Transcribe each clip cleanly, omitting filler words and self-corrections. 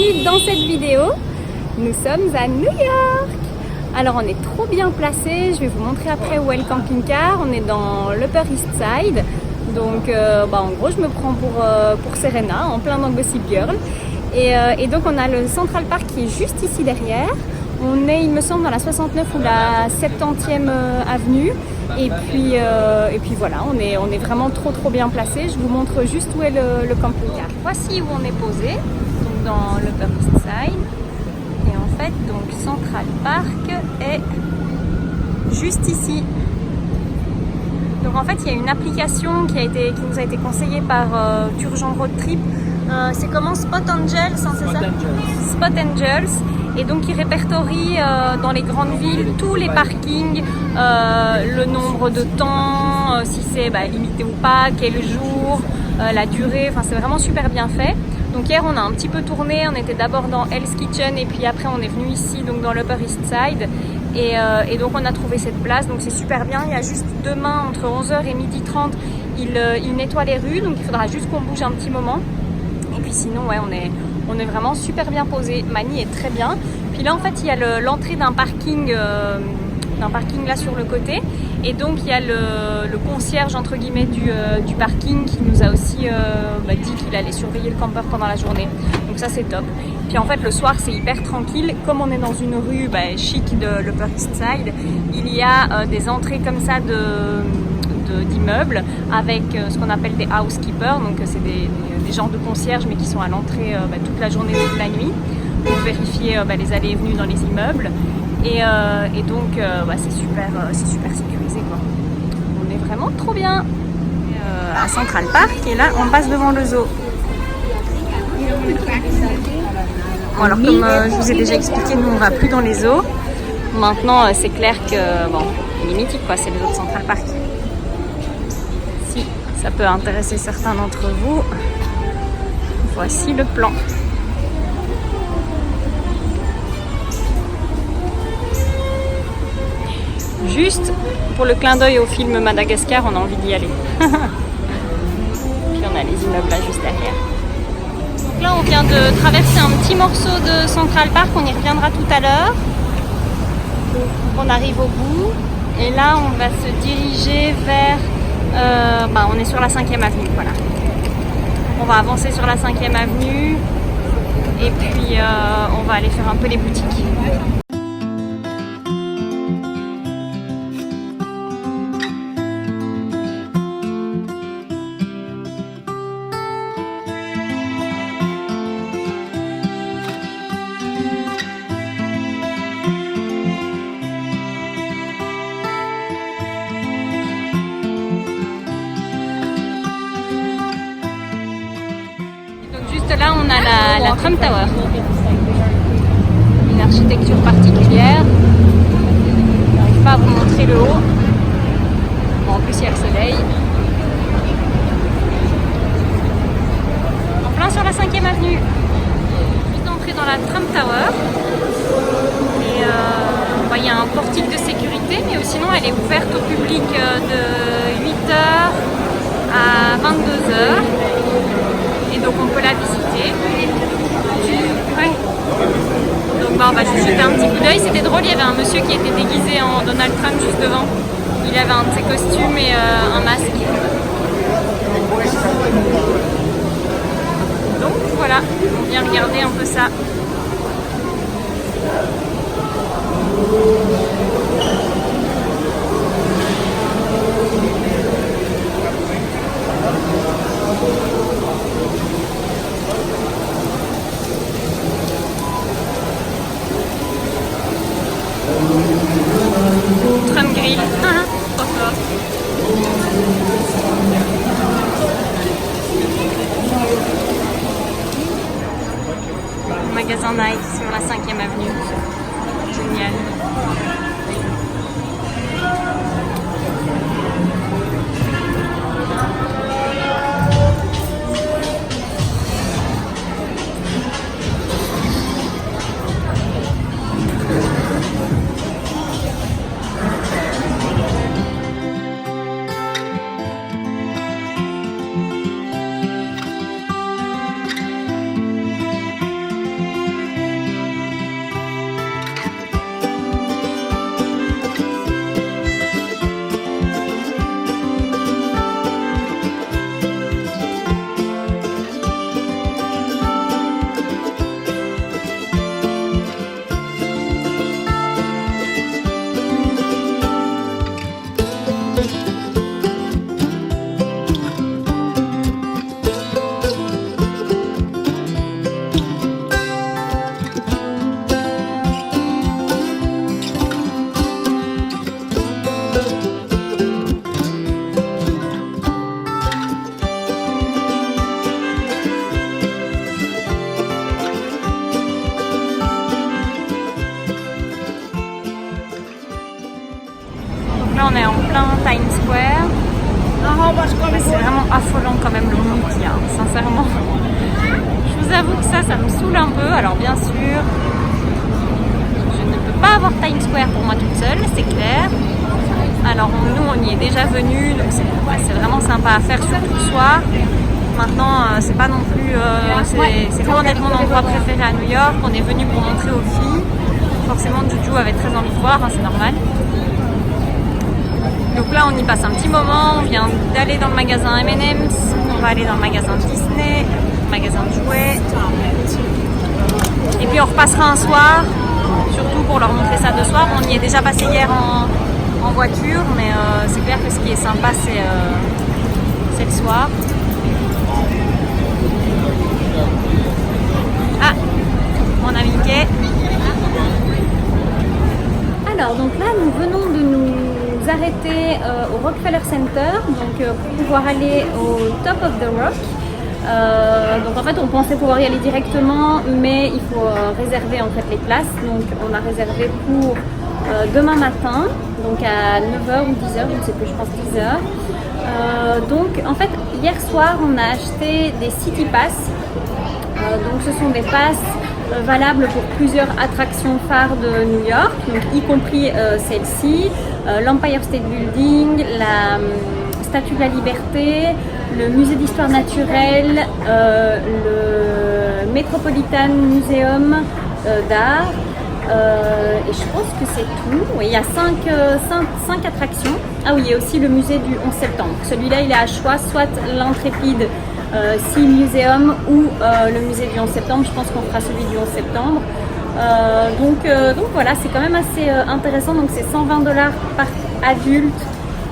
bienvenue dans cette vidéo. Nous sommes à New York. Alors on est trop bien placé, je vais vous montrer après où est le camping-car. On est dans l'Upper East Side. Donc en gros je me prends pour Serena, en plein dans Gossip Girl. Et donc on a le Central Park qui est juste ici derrière. On est, il me semble, dans la 69 ou la 70e avenue. Et puis voilà, on est vraiment trop bien placé. Je vous montre juste où est le camping-car. Voici où on est posé, donc dans l'Upper East Side. Et en fait, donc Central Park est juste ici. Donc en fait, il y a une application qui nous a été conseillée par Turgeon Road Trip. C'est comment Spot Angels, hein, c'est ça? Spot Angels. Et donc il répertorie dans les grandes villes tous les parkings, le nombre de temps, si c'est limité ou pas, quel jour, la durée, enfin c'est vraiment super bien fait. Donc hier on a un petit peu tourné, on était d'abord dans Hell's Kitchen et puis après on est venu ici donc dans l'Upper East Side et donc on a trouvé cette place, donc c'est super bien. Il y a juste demain entre 11h et 12h30 il nettoie les rues, donc il faudra juste qu'on bouge un petit moment. Et puis sinon ouais on est vraiment super bien posé. Mani est très bien. Puis là en fait il y a l'entrée d'un parking là sur le côté. Et donc il y a le concierge entre guillemets du parking qui nous a aussi dit qu'il allait surveiller le campeur pendant la journée. Donc ça c'est top. Puis en fait le soir c'est hyper tranquille. Comme on est dans une rue chic de l'Upper East Side, il y a des entrées comme ça d'immeubles avec ce qu'on appelle des housekeepers. Donc c'est des genres de concierges mais qui sont à l'entrée toute la journée, toute la nuit pour vérifier les allées et venues dans les immeubles. Et donc c'est super sécurisé quoi. On est vraiment trop bien à Central Park et là on passe devant le zoo. Bon, alors comme je vous ai déjà expliqué, nous on va plus dans les zoos. Maintenant c'est clair que il est mythique quoi, c'est les zoos de Central Park. Si ça peut intéresser certains d'entre vous, voici le plan. Juste pour le clin d'œil au film Madagascar, on a envie d'y aller. Puis on a les immeubles là juste derrière. Donc là on vient de traverser un petit morceau de Central Park, on y reviendra tout à l'heure. On arrive au bout et là on va se diriger vers... on est sur la 5e avenue, voilà. On va avancer sur la 5e avenue et puis on va aller faire un peu les boutiques. Là on a la Trump Tower, une architecture particulière. Je n'arrive pas à vous montrer le haut. Bon, en plus il y a le soleil. En plein sur la 5e avenue. Juste d'entrer dans la Trump Tower. Et il y a un portique de sécurité, mais sinon elle est ouverte au public de 8h à 22h. Et donc on peut la visiter. Ouais. Donc on va juste jeter un petit coup d'œil. C'était drôle, il y avait un monsieur qui était déguisé en Donald Trump juste devant. Il avait un de ses costumes et un masque. Donc voilà, on vient regarder un peu ça. Trump Grill, trop fort. Magasin Nike sur la 5e avenue. Génial. on est en plein Times Square. C'est vraiment affolant quand même le monde qu'il y a, sincèrement. Je vous avoue que ça me saoule un peu. Alors bien sûr, je ne peux pas avoir Times Square pour moi toute seule, c'est clair. Alors nous on y est déjà venus, donc c'est vraiment sympa à faire, surtout le soir. Maintenant c'est pas non plus, c'est loin d'être mon endroit préféré à New York. On est venu pour montrer aux filles. Forcément Juju avait très envie de voir, hein, c'est normal. Donc là on y passe un petit moment, on vient d'aller dans le magasin M&M's, on va aller dans le magasin Disney, le magasin de jouets. Et puis on repassera un soir, surtout pour leur montrer ça de soir. On y est déjà passé hier en voiture, mais c'est clair que ce qui est sympa c'est le soir. Ah, mon ami Kay. Alors donc là nous venons de nous arrêter au Rockefeller Center donc pour pouvoir aller au Top of the Rock. Donc en fait on pensait pouvoir y aller directement, mais il faut réserver en fait les places. Donc on a réservé pour demain matin, donc à 9h ou 10h, je ne sais plus, je pense 10h. Donc en fait hier soir on a acheté des City Pass. Donc ce sont des passes valables pour plusieurs attractions phares de New York, donc y compris celle-ci, l'Empire State Building, la Statue de la Liberté, le musée d'histoire naturelle, le Metropolitan Museum d'art, et je pense que c'est tout. Oui, il y a 5 attractions. Ah oui, il y a aussi le musée du 11 septembre. Celui-là, il est à choix, soit l'Intrépide Sea Museum ou le musée du 11 septembre. Je pense qu'on fera celui du 11 septembre. Donc voilà, c'est quand même assez intéressant. Donc c'est 120 $ par adulte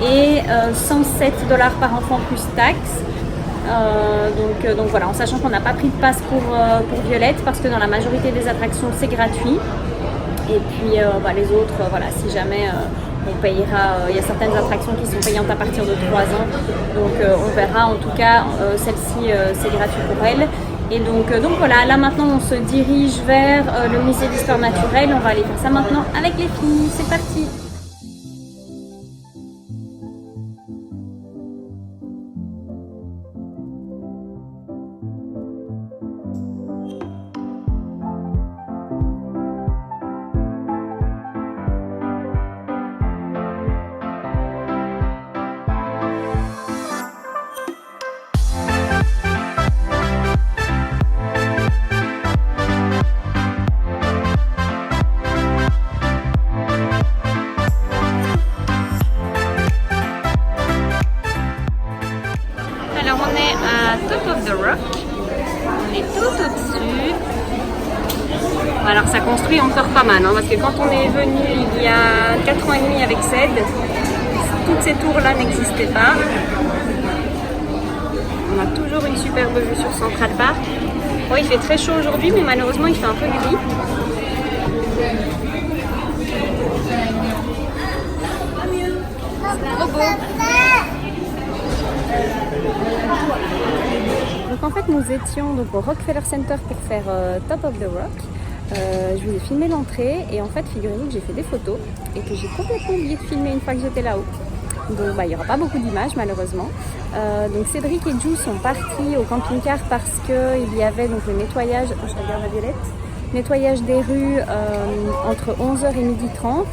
et 107 $ par enfant plus taxes. Donc voilà, en sachant qu'on n'a pas pris de passe pour Violette parce que dans la majorité des attractions c'est gratuit. Et puis les autres, voilà, si jamais on payera, il y a certaines attractions qui sont payantes à partir de 3 ans, donc on verra. En tout cas, celle-ci c'est gratuit pour elle. Et donc voilà, là maintenant on se dirige vers le musée d'histoire naturelle. On va aller faire ça maintenant avec les filles, c'est parti. Alors on est à Top of the Rock, on est tout au-dessus. Alors ça construit encore pas mal, hein, parce que quand on est venu il y a 4 ans et demi avec Ced, toutes ces tours-là n'existaient pas. On a toujours une superbe vue sur Central Park. Bon, il fait très chaud aujourd'hui, mais malheureusement il fait un peu gris. C'est trop beau. Donc en fait nous étions donc au Rockefeller Center pour faire Top of the Rock. Je vous ai filmé l'entrée et en fait figurez-vous que j'ai fait des photos et que j'ai complètement oublié de filmer une fois que j'étais là-haut. Donc il n'y aura pas beaucoup d'images malheureusement. Donc Cédric et Ju sont partis au camping-car parce qu'il y avait donc le nettoyage, je regarde la Violette, nettoyage des rues entre 11h et 12h30.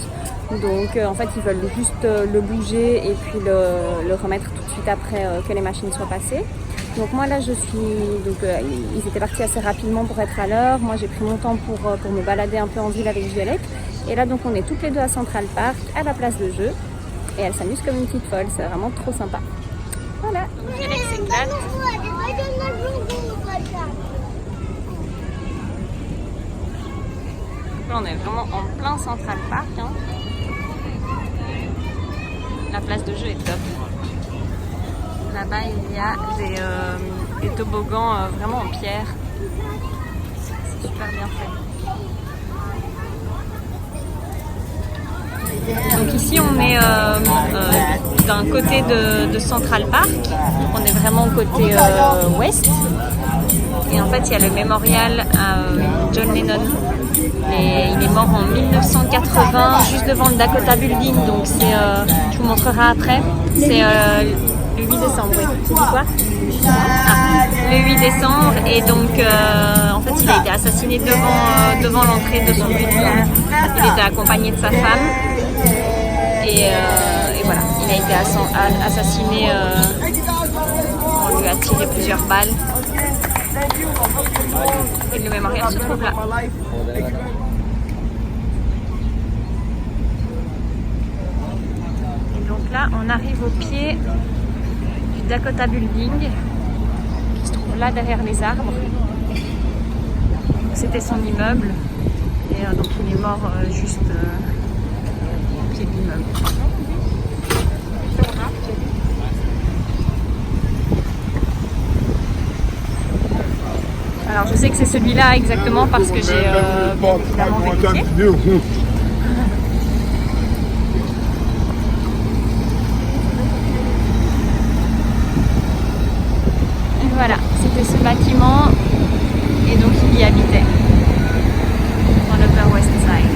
Donc en fait ils veulent juste le bouger et puis le remettre tout de suite après que les machines soient passées. Donc moi là je suis, donc ils étaient partis assez rapidement pour être à l'heure. Moi j'ai pris mon temps pour me balader un peu en ville avec Violette. Et là donc on est toutes les deux à Central Park, à la place de jeu. Et elle s'amuse comme une petite folle, c'est vraiment trop sympa. Voilà. Donc Violette s'éclate. Là on est vraiment en plein Central Park, hein. La place de jeu est top. Là-bas, il y a des toboggans vraiment en pierre. C'est super bien fait. Donc ici, on est d'un côté de Central Park. Donc on est vraiment côté ouest. Et en fait, il y a le mémorial à John Lennon Il est mort en 1980, juste devant le Dakota Building, donc c'est, je vous montrerai après. C'est le 8 décembre, oui. Tu dis quoi? Le 8 décembre, et donc en fait il a été assassiné devant l'entrée de son building. Il était accompagné de sa femme, et voilà, il a été assassiné, on lui a tiré plusieurs balles. Et le mémorial se trouve là. Et donc là, on arrive au pied du Dakota Building, qui se trouve là derrière les arbres. C'était son immeuble, et donc il est mort juste au pied de l'immeuble. Alors je sais que c'est celui-là exactement parce que j'ai bien évidemment vérifié. Et voilà, c'était ce bâtiment, et donc il y habitait dans l'Upper West Side.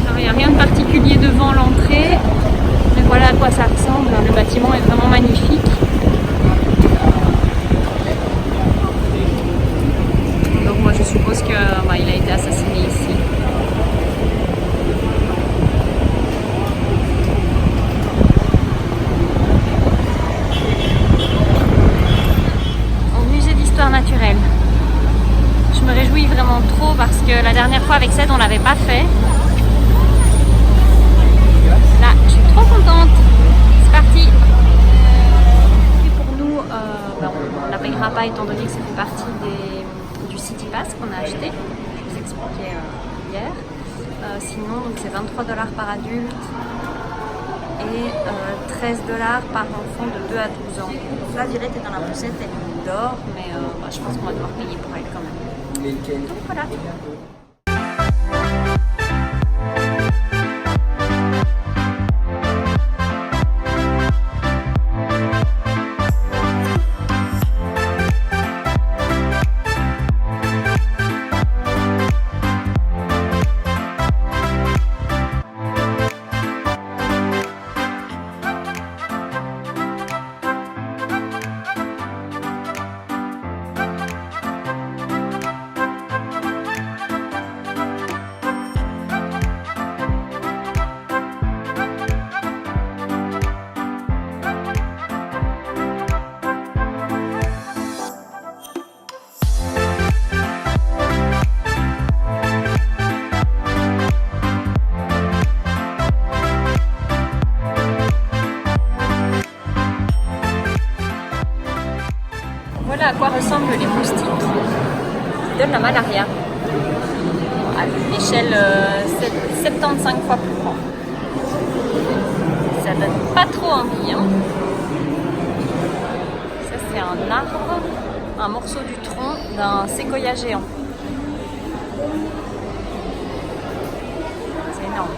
Alors il n'y a rien de particulier devant l'entrée, mais voilà à quoi ça ressemble. Le bâtiment est vraiment magnifique. Je suppose qu'il a été assassiné ici. Au musée d'histoire naturelle. Je me réjouis vraiment trop parce que la dernière fois avec Ced on l'avait pas fait. Là, je suis trop contente. C'est parti. Et pour nous, on ne la payera pas étant donné que ça fait partie du City Pass qu'on a acheté, je vous expliquais hier. Sinon, c'est 23 $ par adulte et 13 $ par enfant de 2 à 12 ans. Donc là, Virette est dans la poussette, elle dort, mais je pense qu'on va devoir payer pour elle quand même. Donc voilà. Voilà à quoi ressemblent les moustiques qui donnent la malaria. À une échelle 75 fois plus grand. Ça donne pas trop envie. Hein. Ça c'est un arbre, un morceau du tronc d'un séquoia géant. C'est énorme.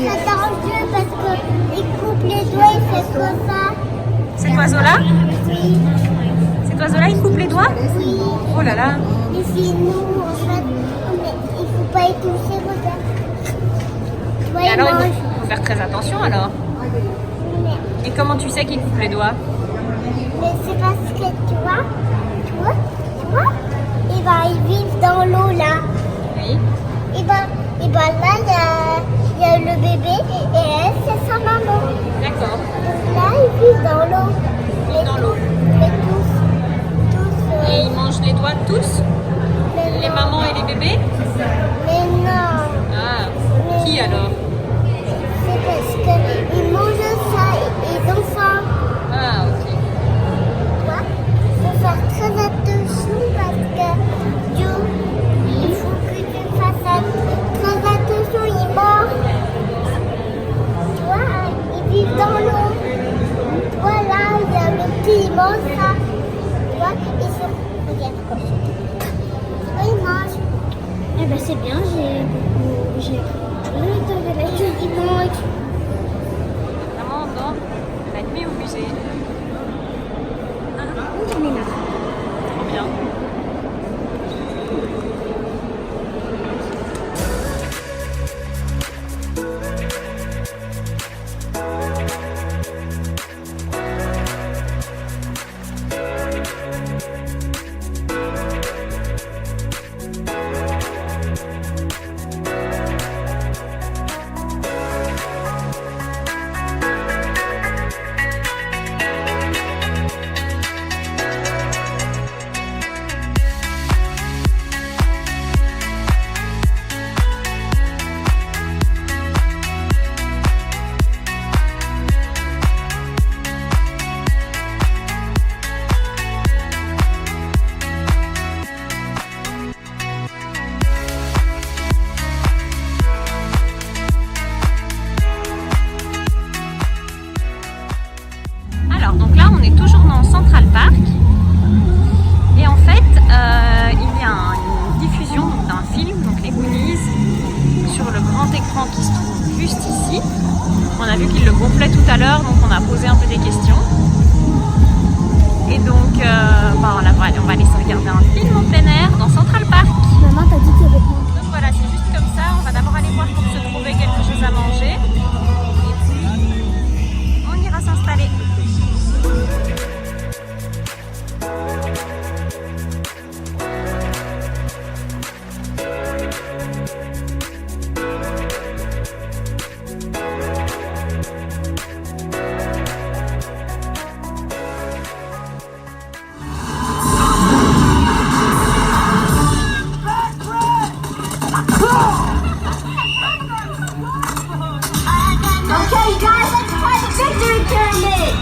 C'est dangereux parce qu'il coupe les doigts, il fait comme ça. Cet oiseau-là? Oui. Cet oiseau-là, il coupe les doigts? Oui. Oh là là! Et si nous, en fait, il ne faut pas y toucher, regarde. Et alors, il faut faire très attention alors. Mais Et comment tu sais qu'il coupe les doigts? c'est parce que tu vois, ils vivent dans l'eau là. Oui. Et ben là, il y a le bébé et elle, c'est sa maman. D'accord. Donc là, ils vivent dans l'eau. Dans l'eau. Mais tous. Et ils mangent les doigts tous? Mais Les non. mamans et les bébés? Mais non. Ah, qui alors? C'est parce qu'ils mangent ça et ils ont faim. Ah, ok. Tu vois, il faut faire très attention parce que il faut que tu fasses très attention mange ça. Tu vois, ils sont... Regarde. Ils mangent. Eh ben c'est bien, j'ai il mange. Maman, non, la nuit au musée. J'en ai marre. Trop bien. Alors, donc là, on est toujours dans Central Park. Et en fait, il y a une diffusion d'un film, donc les Goonies, sur le grand écran qui se trouve juste ici. On a vu qu'il le gonflait tout à l'heure, donc on a posé un peu des questions. Et donc, on va aller se regarder un film en plein air dans Central Park. Maman t'a dit qu'il y avait pas. Donc voilà, c'est juste comme ça. On va d'abord aller voir pour se trouver quelque chose à manger. Et puis, on ira s'installer. Okay, guys, let's try the victory pyramid.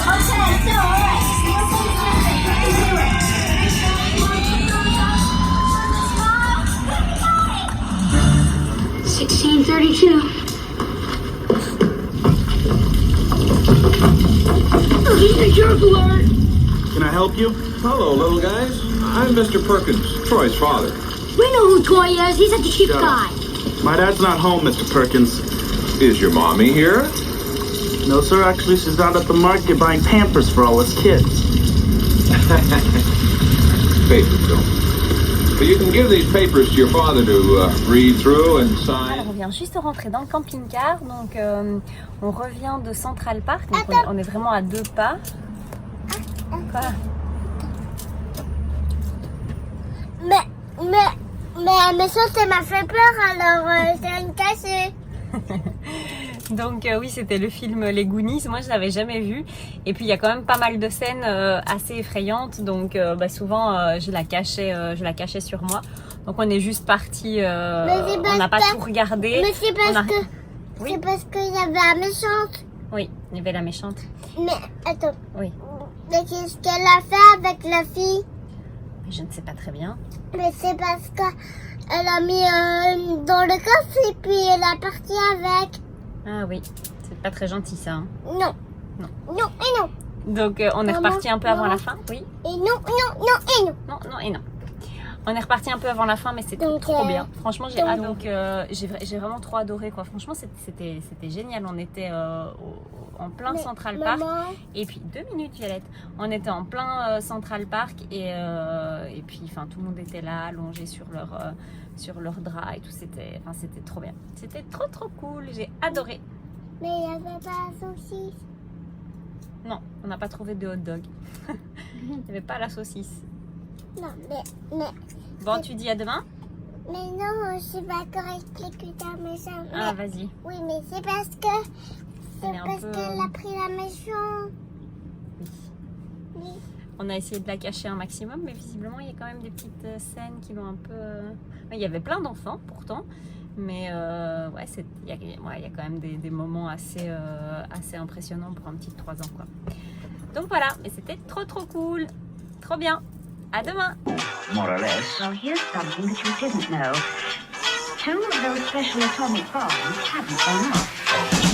Okay, so alright. 1632. Can I help you? Hello, little guys. I'm Mr. Perkins, Troy's father. We know who Troy is. He's such a cheap Shut guy. up. My dad's not home, Mr. Perkins. Is your mommy here? No, sir. Actually, she's out at the market buying Pampers for all his kids. Papers, though. So you can give these papers to your father to read through and sign. Alors, on vient juste de rentrer dans le camping-car, donc on revient de Central Park, donc on est vraiment à 2 pas. Quoi? Mais ça, ça m'a fait peur, alors c'est une cassée. Donc oui, c'était le film Les Goonies, moi je l'avais jamais vu. Et puis il y a quand même pas mal de scènes assez effrayantes, donc souvent je la cachais sur moi. Donc on est juste parti, on n'a pas tout regardé. Mais c'est parce que... Oui. C'est parce qu'il y avait la méchante. Oui, il y avait la méchante. Mais attends. Oui. Mais qu'est-ce qu'elle a fait avec la fille? Je ne sais pas très bien. Mais c'est parce qu'elle a mis dans le coffre et puis elle a parti avec. Ah oui, c'est pas très gentil ça. Hein. Non. Non. Non et non. Donc on est reparti un peu avant la fin. Oui. Et non, non, non et non. Non, non et non. On est reparti un peu avant la fin, mais c'était trop bien. Franchement, j'ai j'ai vraiment trop adoré quoi. Franchement, c'était génial. On était en plein Central Park. Et puis 2 minutes, Violette. On était en plein Central Park et puis enfin tout le monde était là, allongé sur leur drap et tout. C'était trop bien. C'était trop cool. J'ai adoré. Mais il n'y avait pas la saucisse. Non, on n'a pas trouvé de hot dog. Il n'y avait pas la saucisse. Non, mais... Bon, tu dis à demain? Mais non, je suis pas d'accord expliquer ta méchante. Ah, vas-y. Oui, mais c'est parce qu'elle a pris la méchante. Oui. On a essayé de la cacher un maximum, mais visiblement, il y a quand même des petites scènes qui l'ont un peu... Il y avait plein d'enfants, pourtant. Mais ouais, il y a quand même des moments assez impressionnants pour un petit de 3 ans, quoi. Donc voilà, mais c'était trop cool. Trop bien. À demain. More or less. Well, here's something that you didn't know. 2 of those special atomic bombs haven't gone off.